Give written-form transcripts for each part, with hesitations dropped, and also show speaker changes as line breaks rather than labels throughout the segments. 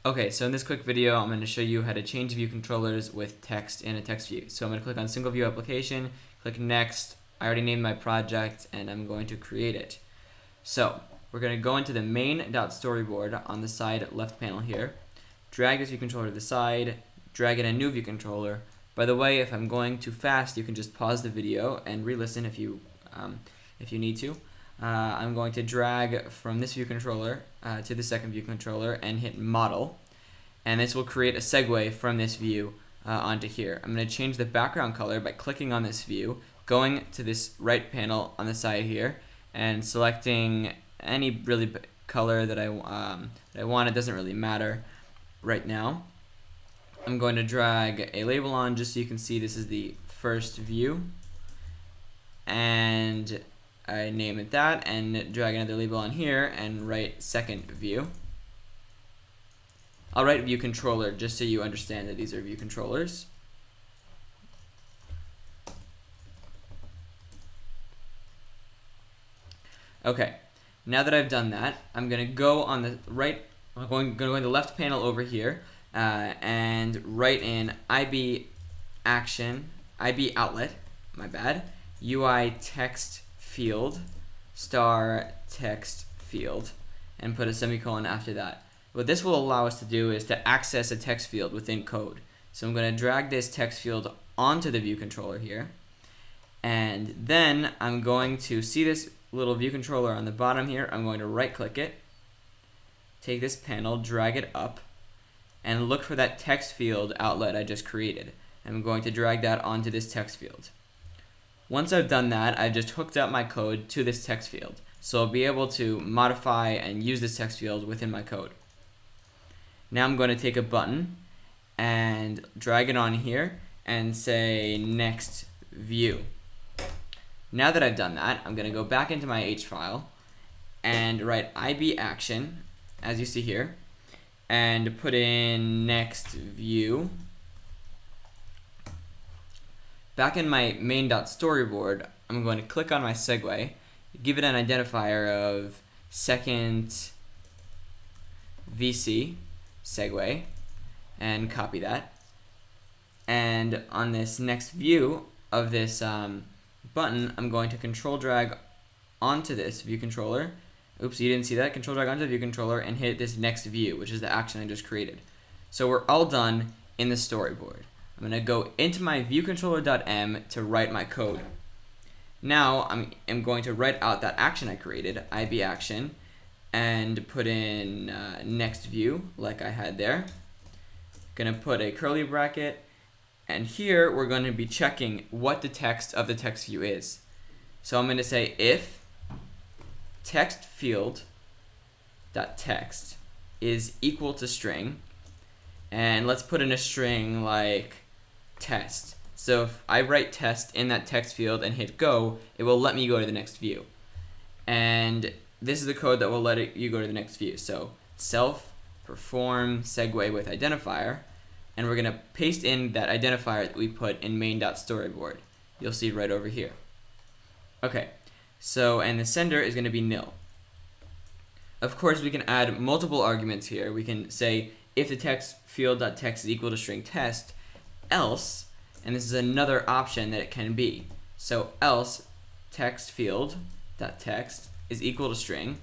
Okay, so in this quick video, I'm going to show you how to change view controllers with text in a text view. So I'm going to click on single view application, click next. I already named my project and I'm going to create it. So we're going to go into the main.storyboard on the side left panel here, drag this view controller to the side, drag in a new view controller. By the way, if I'm going too fast, you can just pause the video and re-listen if you need to. I'm going to drag from this view controller to the second view controller and hit model, and this will create a segue from this view onto here. I'm going to change the background color by clicking on this view, going to this right panel on the side here, and selecting any really color that I want. It doesn't really matter right now. I'm going to drag a label on just so you can see this is the first view, and I name it that, and drag another label on here and write second view. I'll write view controller just so you understand that these are view controllers. Okay, now that I've done that, I'm going to go on the right, I'm going to go in the left panel over here and write in IB outlet, my bad, UITextField star text field, and put a semicolon after that. What this will allow us to do is to access a text field within code. So I'm going to drag this text field onto the view controller here, and then I'm going to see this little view controller on the bottom here. I'm going to right click it, take this panel, drag it up, and look for that text field outlet I just created. I'm going to drag that onto this text field. Once I've done that, I've just hooked up my code to this text field. So I'll be able to modify and use this text field within my code. Now I'm going to take a button and drag it on here and say next view. Now that I've done that, I'm going to go back into my H file and write IB action, as you see here, and put in next view. Back in my main.storyboard, I'm going to click on my segue, give it an identifier of second VC segue, and copy that. And on this next view of this button, I'm going to control drag onto this view controller. Oops, you didn't see that. Control drag onto the view controller and hit this next view, which is the action I just created. So we're all done in the storyboard. I'm going to go into my viewcontroller.m to write my code. Now I'm going to write out that action I created, IB action, and put in next view like I had there. Going to put a curly bracket, and here we're going to be checking what the text of the text view is. So I'm going to say if text field.text is equal to string, and let's put in a string like test. So if I write test in that text field and hit go, it will let me go to the next view. And this is the code that will let you go to the next view. So self perform segue with identifier, and we're going to paste in that identifier that we put in main.storyboard. You'll see right over here. Okay, so and the sender is going to be nil. Of course, we can add multiple arguments here. We can say if the text field.text is equal to string test, else, and this is another option that it can be. So else text field.text is equal to string,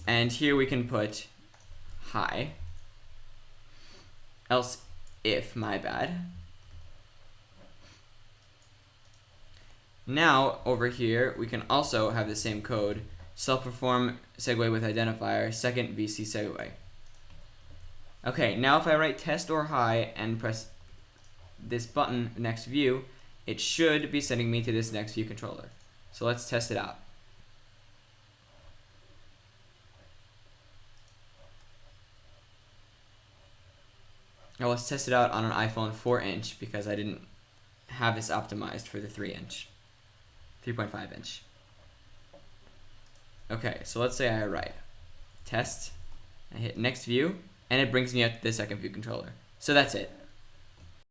and here we can put hi, else if, my bad. Now over here we can also have the same code, self-perform segue with identifier, second VC segue. Okay, now if I write test or hi and press this button, next view, it should be sending me to this next view controller. So let's test it out. Now let's test it out on an iPhone 4-inch because I didn't have this optimized for the 3.5 inch. Okay, so let's say I write test, I hit next view, and it brings me up to the second view controller. So that's it.